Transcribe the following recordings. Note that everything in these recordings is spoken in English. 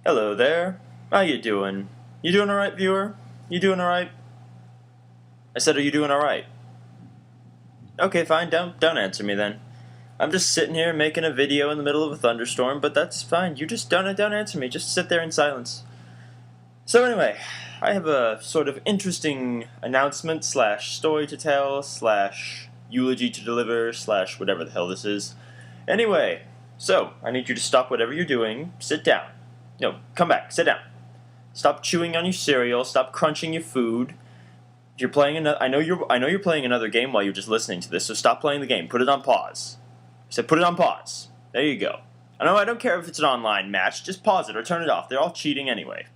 Hello there. How you doing? You doing alright, viewer? You doing alright? I said, are you doing alright? Okay, fine, don't answer me then. I'm just sitting here making a video in the middle of a thunderstorm, but that's fine. You just don't answer me. Just sit there in silence. So anyway, I have a sort of interesting announcement slash story to tell slash eulogy to deliver slash whatever the hell this is. Anyway, so I need you to stop whatever you're doing, sit down. No, come back, sit down. Stop chewing on your cereal, stop crunching your food. If you're playing another, I know you're playing another game while you're just listening to this, so stop playing the game. Put it on pause. I said put it on pause. There you go. I don't care if it's an online match, just pause it or turn it off. They're all cheating anyway.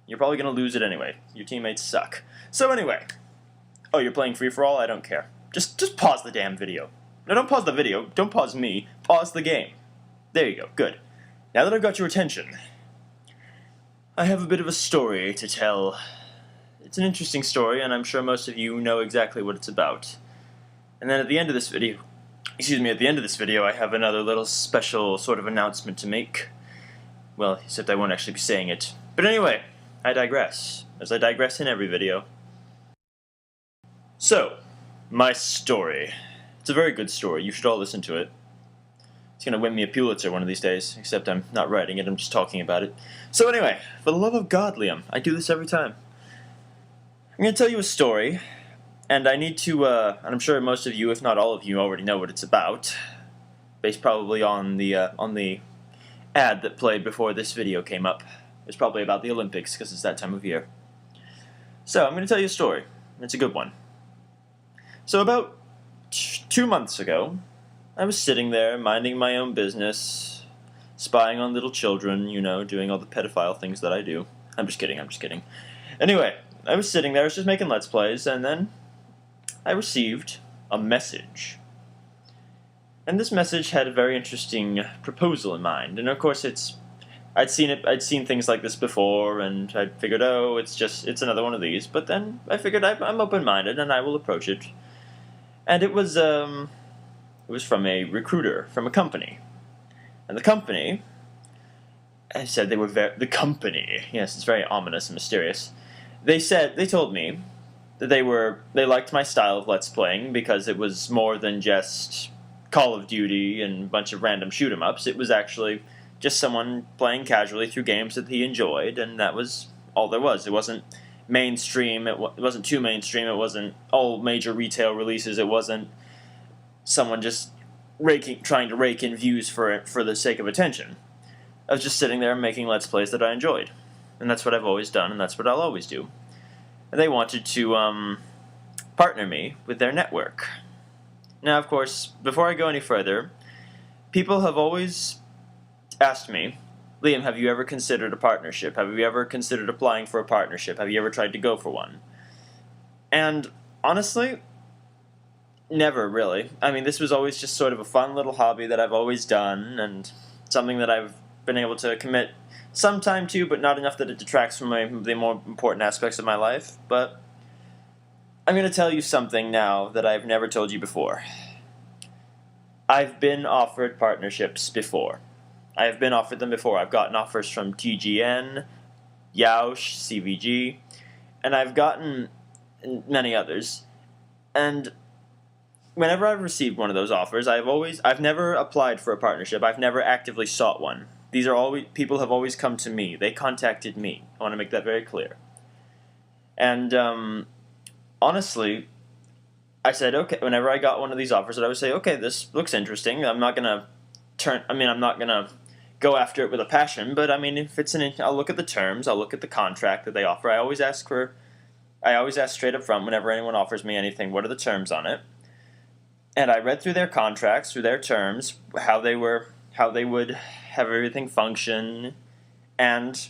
You're probably going to lose it anyway. Your teammates suck. So anyway. Oh, you're playing free-for-all? I don't care. Just pause the damn video. No, don't pause the video. Don't pause me. Pause the game. There you go. Good. Now that I've got your attention, I have a bit of a story to tell. It's an interesting story, and I'm sure most of you know exactly what it's about. And then at the end of this video, I have another little special sort of announcement to make. Well, except I won't actually be saying it. But anyway, I digress, as I digress in every video. So, my story. It's a very good story. You should all listen to it. It's going to win me a Pulitzer one of these days, except I'm not writing it, I'm just talking about it. So anyway, for the love of God, Liam, I do this every time. I'm going to tell you a story, and I need to, and I'm sure most of you, if not all of you, already know what it's about, based probably on the ad that played before this video came up. It's probably about the Olympics, because it's that time of year. So, I'm going to tell you a story. It's a good one. So about 2 months ago, I was sitting there, minding my own business, spying on little children, you know, doing all the pedophile things that I do. I'm just kidding. Anyway, I was sitting there, I was just making Let's Plays, and then I received a message. And this message had a very interesting proposal in mind. And of course I'd seen things like this before, and I figured, oh, it's another one of these. But then I figured I'm open-minded, and I will approach it. And it was from a recruiter from a company. And the company, I said they were the company, yes, it's very ominous and mysterious. They told me that they liked my style of Let's Playing because it was more than just Call of Duty and a bunch of random shoot-'em-ups. It was actually just someone playing casually through games that he enjoyed, and that was all there was. It wasn't mainstream, it wasn't too mainstream, it wasn't all major retail releases, it wasn't someone just trying to rake in views for the sake of attention. I was just sitting there making Let's Plays that I enjoyed. And that's what I've always done, and that's what I'll always do. And they wanted to partner me with their network. Now, of course, before I go any further, people have always asked me, Liam, have you ever considered a partnership? Have you ever considered applying for a partnership? Have you ever tried to go for one? And honestly, never really. I mean, this was always just sort of a fun little hobby that I've always done, and something that I've been able to commit some time to, but not enough that it detracts from the more important aspects of my life. But I'm going to tell you something now that I've never told you before. I've been offered partnerships before. I have been offered them before. I've gotten offers from TGN, Yoush, CVG, and I've gotten many others. And whenever I've received one of those offers, I've never applied for a partnership. I've never actively sought one. People have always come to me. They contacted me. I want to make that very clear. And honestly, I said, okay, whenever I got one of these offers, I would say, okay, this looks interesting. I'm not gonna go after it with a passion, but I mean, if I'll look at the terms, I'll look at the contract that they offer. I always ask straight up front whenever anyone offers me anything, what are the terms on it? And I read through their contracts, through their terms, how they would have everything function, and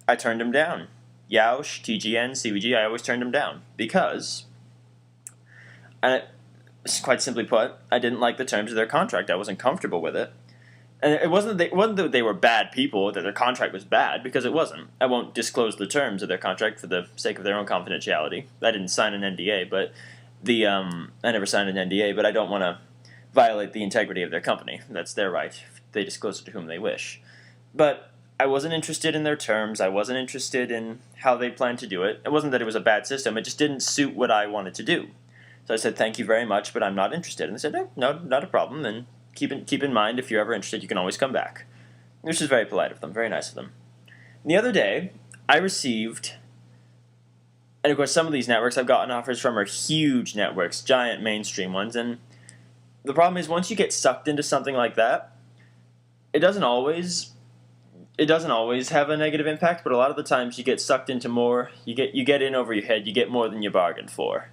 I turned them down. Yoush, TGN, CVG, I always turned them down because, quite simply put, I didn't like the terms of their contract. I wasn't comfortable with it. And it wasn't that they were bad people, that their contract was bad, because it wasn't. I won't disclose the terms of their contract for the sake of their own confidentiality. I didn't sign an NDA, but I never signed an NDA, but I don't want to violate the integrity of their company. That's their right. They disclose it to whom they wish. But I wasn't interested in their terms. I wasn't interested in how they planned to do it. It wasn't that it was a bad system. It just didn't suit what I wanted to do. So I said, thank you very much, but I'm not interested. And they said, no, no, not a problem. And keep in mind, if you're ever interested, you can always come back. Which is very polite of them, very nice of them. And the other day, I received, and of course some of these networks I've gotten offers from are huge networks, giant mainstream ones, and the problem is once you get sucked into something like that, it doesn't always have a negative impact, but a lot of the times you get sucked into more, you get in over your head, you get more than you bargained for.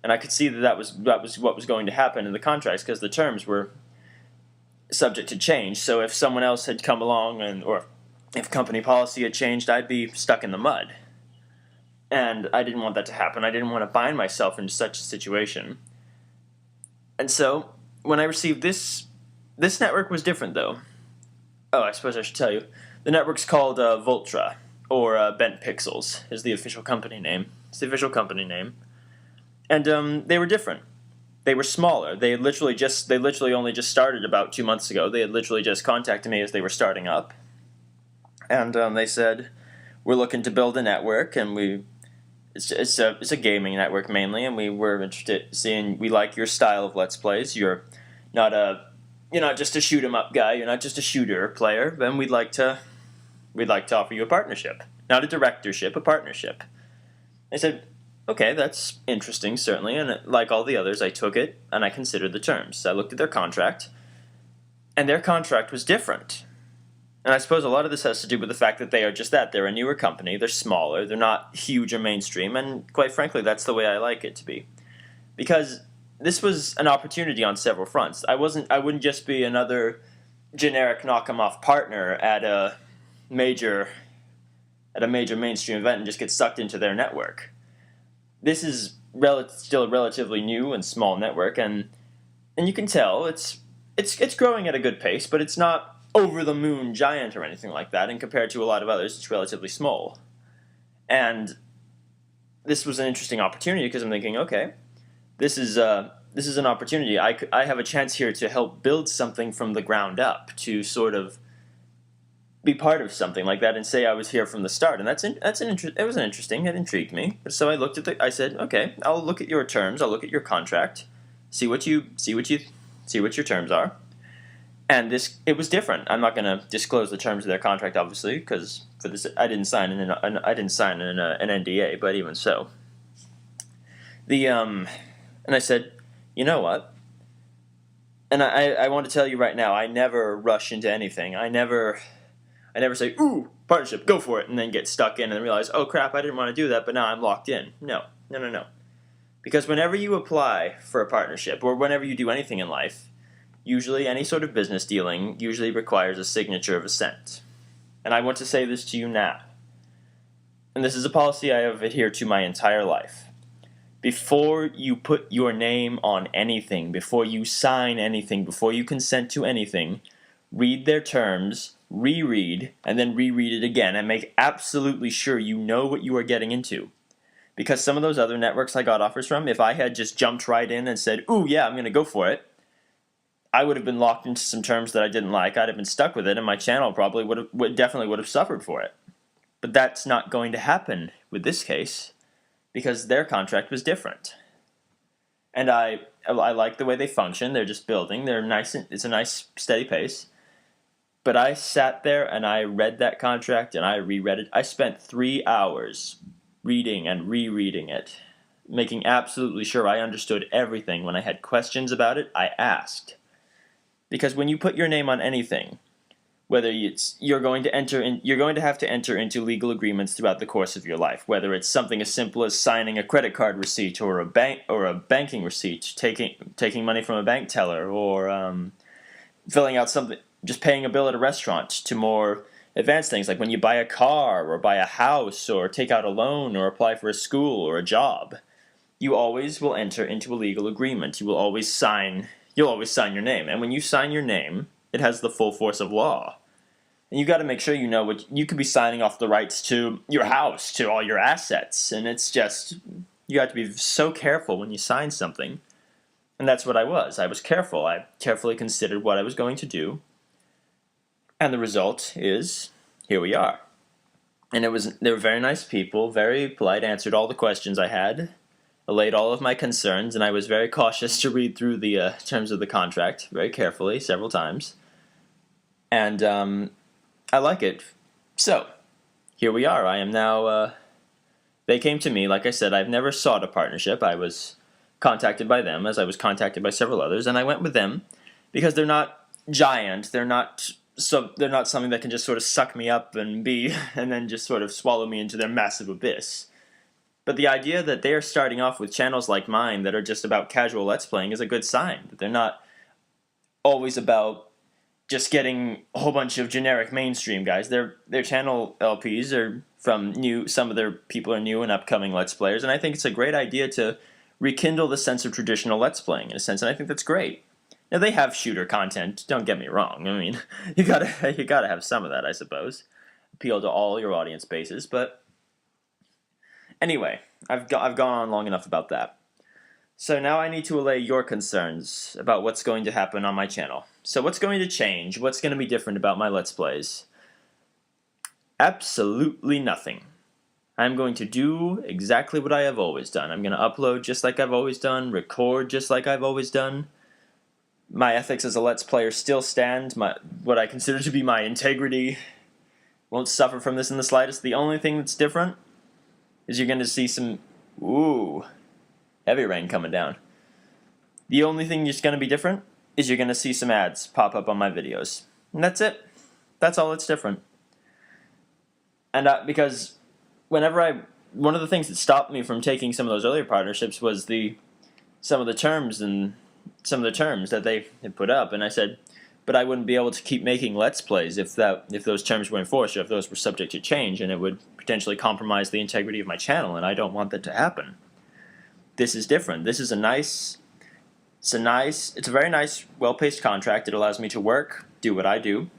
And I could see that was what was going to happen in the contracts because the terms were subject to change. So if someone else had come along or if company policy had changed, I'd be stuck in the mud. And I didn't want that to happen. I didn't want to bind myself into such a situation. And so when I received this network was different though. Oh, I suppose I should tell you. The network's called Voltra, or Bent Pixels is the official company name. It's the official company name. And they were different. They were smaller. They literally only just started about 2 months ago. They had literally just contacted me as they were starting up. And they said, we're looking to build a network, and it's a gaming network mainly, and we were interested in seeing, we like your style of Let's Plays. You're not just a shoot 'em up guy. You're not just a shooter player. Then we'd like to offer you a partnership, not a directorship, a partnership. I said, okay, that's interesting, certainly. And like all the others, I took it and I considered the terms. I looked at their contract, and their contract was different. And I suppose a lot of this has to do with the fact that they are just that. They're a newer company. They're smaller. They're not huge or mainstream. And quite frankly, that's the way I like it to be, because this was an opportunity on several fronts. I wouldn't just be another generic knock-em-off partner at a major mainstream event and just get sucked into their network. This is still a relatively new and small network, and you can tell it's growing at a good pace, but it's not over the moon giant or anything like that. And compared to a lot of others, it's relatively small. And this was an interesting opportunity because I'm thinking, okay, this is an opportunity. I have a chance here to help build something from the ground up, to sort of be part of something like that and say I was here from the start. And it was interesting. It intrigued me. So I looked at I said, okay, I'll look at your terms. I'll look at your contract, see what your terms are. And it was different. I'm not going to disclose the terms of their contract, obviously, because for this I didn't sign an NDA. But even so, and I said, you know what? And I want to tell you right now, I never rush into anything. I never say, ooh, partnership, go for it, and then get stuck in and realize, oh crap, I didn't want to do that, but now I'm locked in. No. Because whenever you apply for a partnership, or whenever you do anything in life, usually any sort of business dealing usually requires a signature of assent. And I want to say this to you now. And this is a policy I have adhered to my entire life. Before you put your name on anything, before you sign anything, before you consent to anything, read their terms, reread, and then reread it again, and make absolutely sure you know what you are getting into. Because some of those other networks I got offers from, if I had just jumped right in and said, ooh, yeah, I'm going to go for it, I would have been locked into some terms that I didn't like. I'd have been stuck with it, and my channel probably definitely would have suffered for it. But that's not going to happen with this case, because their contract was different. And I like the way they function. They're just building. They're nice. It's a nice, steady pace. But I sat there and I read that contract and I reread it. I spent 3 hours reading and rereading it, making absolutely sure I understood everything. When I had questions about it, I asked. Because when you put your name on anything, whether you're going to have to enter into legal agreements throughout the course of your life, whether it's something as simple as signing a credit card receipt or a banking receipt, taking money from a bank teller, or filling out something, just paying a bill at a restaurant, to more advanced things like when you buy a car or buy a house or take out a loan or apply for a school or a job. You always will enter into a legal agreement. You'll always sign your name. And when you sign your name, it has the full force of law. And you got to make sure you know what you could be signing off the rights to your house, to all your assets. And it's just, you have to be so careful when you sign something. And that's what I was. I was careful. I carefully considered what I was going to do. And the result is here we are. And they were very nice people, very polite, answered all the questions I had, allayed all of my concerns, and I was very cautious to read through the terms of the contract very carefully several times. And I like it. So, here we are. I am now, they came to me, like I said, I've never sought a partnership. I was contacted by them, as I was contacted by several others, and I went with them because they're not giant, they're not something that can just sort of suck me up and then just sort of swallow me into their massive abyss. But the idea that they are starting off with channels like mine that are just about casual Let's Playing is a good sign. That they're not always about just getting a whole bunch of generic mainstream guys. Their channel LPs are from some of their people are new and upcoming Let's Players, and I think it's a great idea to rekindle the sense of traditional Let's Playing in a sense, and I think that's great. Now they have shooter content, don't get me wrong. I mean, you gotta have some of that, I suppose. Appeal to all your audience bases, but anyway, I've gone on long enough about that. So now I need to allay your concerns about what's going to happen on my channel. So what's going to change? What's going to be different about my Let's Plays? Absolutely nothing. I'm going to do exactly what I have always done. I'm going to upload just like I've always done, record just like I've always done. My ethics as a Let's Player still stand. What I consider to be my integrity won't suffer from this in the slightest. The only thing that's different is you're going to see some... Ooh, heavy rain coming down. The only thing that's going to be different is you're going to see some ads pop up on my videos. And that's it. That's all that's different. And because one of the things that stopped me from taking some of those earlier partnerships was some of the terms that they had put up, and I said, but I wouldn't be able to keep making Let's Plays if those terms were enforced, or if those were subject to change, and it would potentially compromise the integrity of my channel, and I don't want that to happen. This is different. This is it's a very nice, well-paced contract. It allows me to work, do what I do.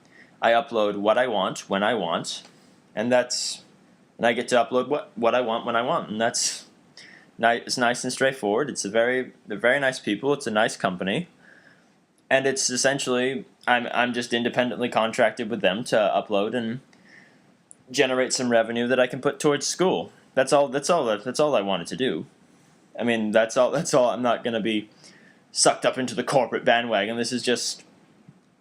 I upload what I want, when I want, and I get to upload what I want when I want, and it's nice and straightforward. They're very nice people. It's a nice company, and it's essentially I'm just independently contracted with them to upload and generate some revenue that I can put towards school. That's all I wanted to do. I mean, that's all. I'm not going to be sucked up into the corporate bandwagon. This is just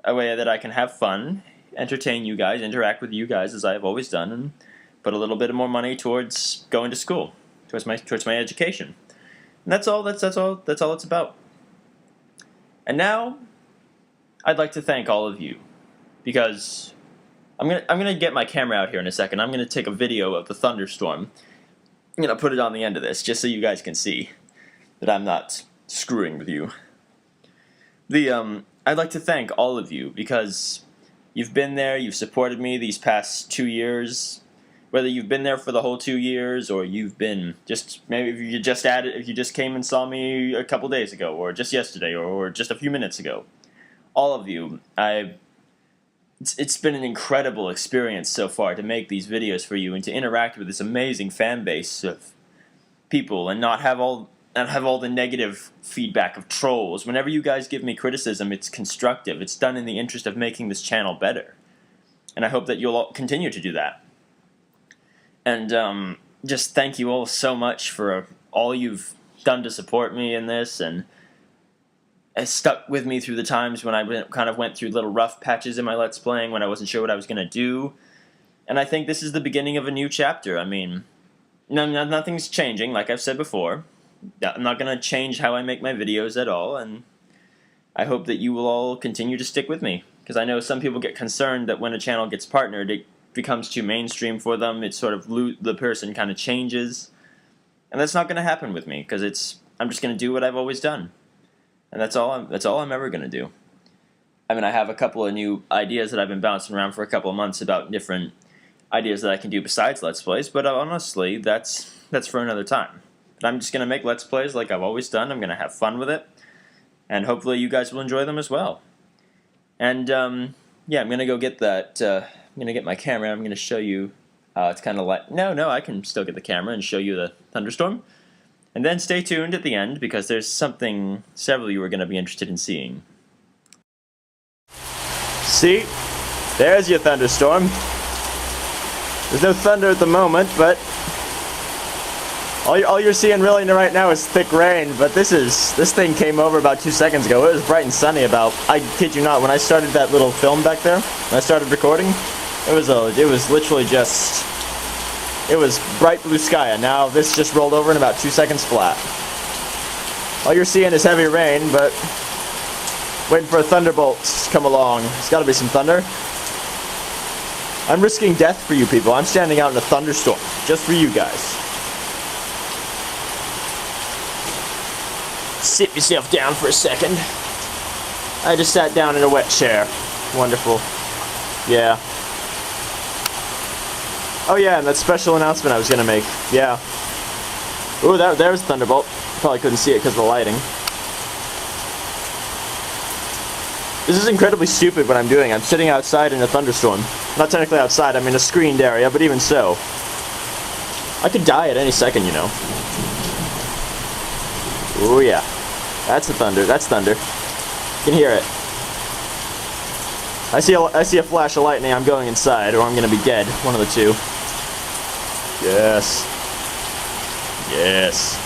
a way that I can have fun, entertain you guys, interact with you guys as I have always done, and put a little bit more money towards going to school, towards my education. And that's all it's about. And now I'd like to thank all of you, because I'm gonna get my camera out here in a second. I'm gonna take a video of the thunderstorm. I'm gonna put it on the end of this just so you guys can see that I'm not screwing with you. I'd like to thank all of you, because you've been there, you've supported me these past 2 years. Whether you've been there for the whole 2 years, or you've been maybe if you just came and saw me a couple days ago, or just yesterday, or just a few minutes ago, all of you, it's been an incredible experience so far to make these videos for you and to interact with this amazing fan base of people and not have all the negative feedback of trolls. Whenever you guys give me criticism, it's constructive. It's done in the interest of making this channel better, and I hope that you'll all continue to do that. And just thank you all so much for all you've done to support me in this, and stuck with me through the times when I kind of went through little rough patches in my Let's Playing when I wasn't sure what I was going to do. And I think this is the beginning of a new chapter. I mean, nothing's changing, like I've said before. I'm not going to change how I make my videos at all, and I hope that you will all continue to stick with me, because I know some people get concerned that when a channel gets partnered, it becomes too mainstream for them. It's sort of the person kind of changes, and that's not going to happen with me, because I'm just going to do what I've always done, and that's all I'm ever going to do. I mean, I have a couple of new ideas that I've been bouncing around for a couple of months about different ideas that I can do besides Let's Plays, but honestly, that's for another time. But I'm just going to make Let's Plays like I've always done. I'm going to have fun with it, and hopefully you guys will enjoy them as well. And yeah, I'm going to go get that. I'm going to get my camera. I'm going to show you. It's kind of like no, I can still get the camera and show you the thunderstorm. And then stay tuned at the end, because there's something several of you are going to be interested in seeing. See? There's your thunderstorm. There's no thunder at the moment, but all you're seeing really right now is thick rain. But this thing came over about 2 seconds ago. It was bright and sunny about, I kid you not, when I started that little film back there, when I started recording, it was literally just, it was bright blue sky, and now this just rolled over in about 2 seconds flat. All you're seeing is heavy rain, but waiting for a thunderbolt to come along. There's got to be some thunder. I'm risking death for you people. I'm standing out in a thunderstorm just for you guys. Sit yourself down for a second. I just sat down in a wet chair. Wonderful. Yeah. Oh yeah, and that special announcement I was gonna make. Yeah. Ooh, there's a thunderbolt. Probably couldn't see it because of the lighting. This is incredibly stupid what I'm doing. I'm sitting outside in a thunderstorm. Not technically outside, I'm in a screened area, but even so. I could die at any second, you know. Oh yeah. That's the thunder. That's thunder. You can hear it. I see a flash of lightning. I'm going inside, or I'm gonna be dead. One of the two. Yes. Yes.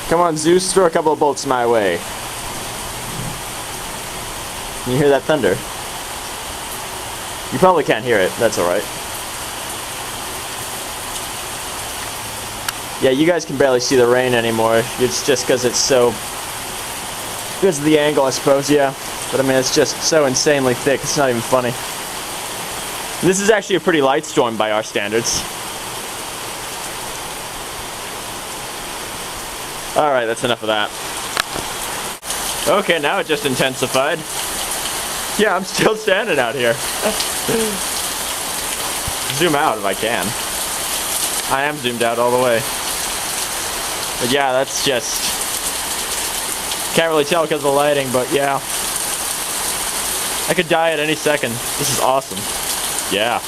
Come on, Zeus, throw a couple of bolts my way. Can you hear that thunder? You probably can't hear it. That's alright. Yeah, you guys can barely see the rain anymore. It's just because it's so... because of the angle, I suppose, yeah. But I mean, it's just so insanely thick, it's not even funny. This is actually a pretty light storm by our standards. Alright, that's enough of that. Okay, now it just intensified. Yeah, I'm still standing out here. Zoom out if I can. I am zoomed out all the way. But yeah, that's just... can't really tell because of the lighting, but yeah. I could die at any second. This is awesome. Yeah.